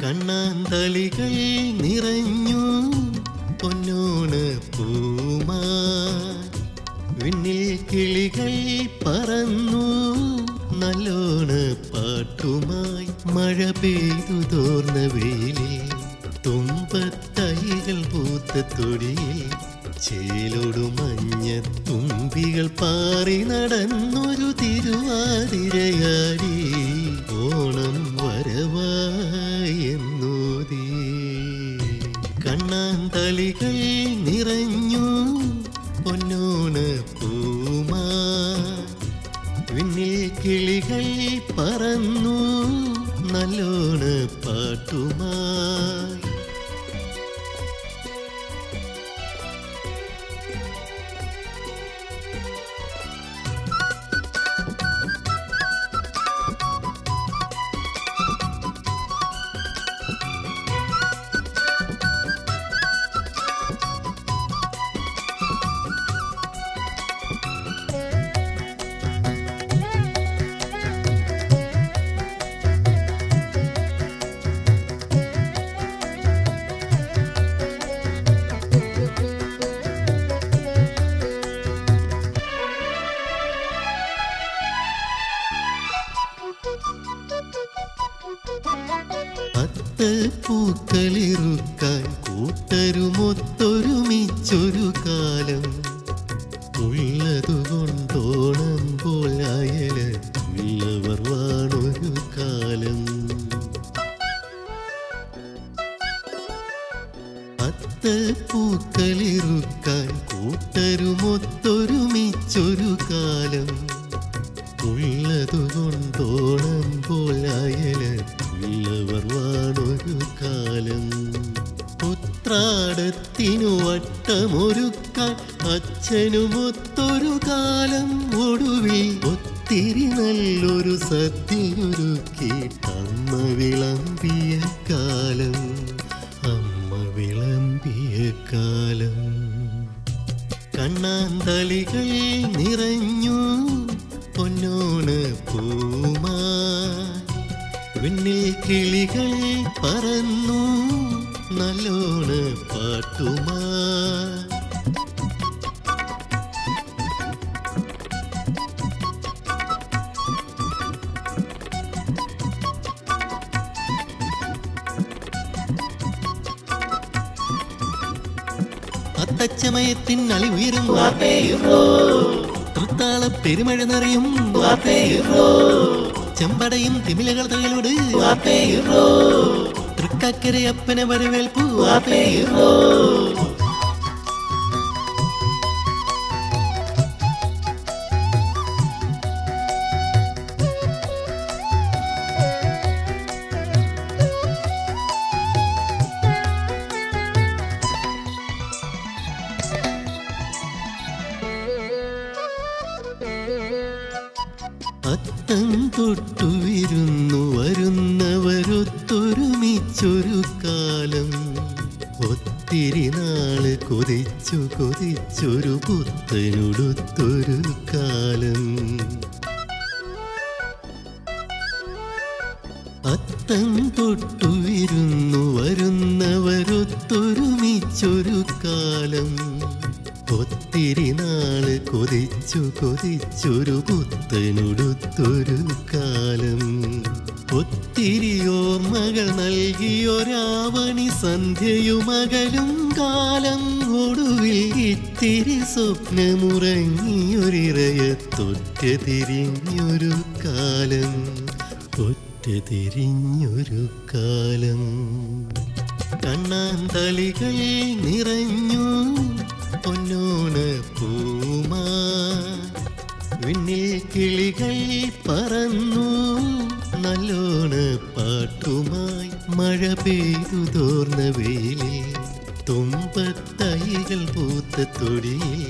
കണ്ണാന്തളികൾ നിറഞ്ഞു പൊന്നോണ പൂമാ, വിണ്ണിൽ കിളികൾ പറന്നു നല്ലോണ പാട്ടുമായി. മഴ പെയ്തു തോർന്ന വെയിലിൽ തുമ്പത്തൈകൾ പൂത്ത തൊടിയിൽ ചേലോടു മഞ്ഞ തുമ്പികൾ പാറി നടന്നൊരു തിരുവാതിരയാടി. ഓണം വരവായെന്നൂതി കണ്ണാന്തളികൾ നിറഞ്ഞു പൊന്നോണ പൂമാ, വിണ്ണിൽ കിളികൾ പറന്നു നല്ലോണ പാട്ടുമായി. പൂക്കളിറുക്കാൻ കൂട്ടരുമൊത്തൊരുമിച്ചൊരു കാലം ഉള്ളതുകൊണ്ടോണമ്പോൾ അയലുള്ളവർ വാണൊരു കാലം. പൂക്കളിറുക്കാൻ കൂട്ടരുമൊത്തൊരുമിച്ചൊരു കാലം ഉള്ളതുകൊണ്ടോണമ്പോൾ അയലുള്ളവർ വാണൊരു കാലം. ഉത്രാടത്തിനു വട്ടമൊരുക്കാൻ അച്ഛനുമൊത്തൊരു കാലം. ഒടുവിൽ ഒത്തിരി നല്ലൊരു സദ്യയൊരുക്കി അമ്മ വിളമ്പിയ കാലം, അമ്മ വിളമ്പിയ കാലം. കണ്ണാന്തളികൾ നിറഞ്ഞു പൊന്നോണ പൂമാ, വിണ്ണിൽ കിളികൾ പറന്നു നല്ലോണ പാട്ടുമാ. അത്തച്ചമയത്തിൻ അലിവുയരും തൃത്താള പെരുമഴ നിറയും ചെമ്പടയും തിമിലകൾ തകലോട് തൃക്കക്കരെ അപ്പനെ വരവേൽപ്പു. അത്തം തൊട്ടു വിരുന്നു വരുന്നവരൊത്തൊരുമിച്ചൊരു കാലം. ഒത്തിരി നാള് കൊതിച്ചു കൊതിച്ചൊരു പുത്തനുടുത്തൊരു കാലം. അത്തം തൊട്ടു വിരുന്നു വരുന്നവരൊത്തൊരുമിച്ചൊരു കാലം. ഒത്തിരി നാള് കൊതിച്ചു കൊതിച്ചൊരു പുത്തനുടുത്തൊരു കാലം. ഒത്തിരി ഓർമ്മകൾ നൽകിയൊരാവണി സന്ധ്യയുമകലും കാലം. ഒടുവിൽ ഇത്തിരി സ്വപ്നമുറങ്ങിയൊരിറയത്തൊറ്റ തിരിഞ്ഞൊരു കാലം, ഒറ്റ തിരിഞ്ഞൊരു കാലം. കണ്ണാന്തളികൾ നിറഞ്ഞു പൊന്നോണ പൂമാ, വിണ്ണിൽ കിളികൾ പറന്നു നല്ലോണ പാട്ടുമായി. മഴ പെയ്തു തോർന്ന വെയിലിൽ തുമ്പത്തൈകൾ പൂത്ത തൊടിയിൽ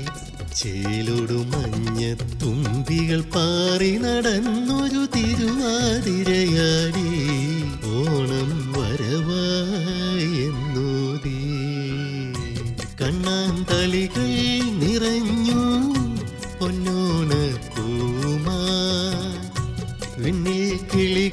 ചേലൊടു മഞ്ഞ തുമ്പികൾ പാറി നടന്നൊരു തിരുവാതിരയാടി ഓണം വരവായെന്നൂതി കണ്ണാന്തളികൾ നിറഞ്ഞു പൊന്നോണ പൂമാ വിണ്ണിൽ കിളി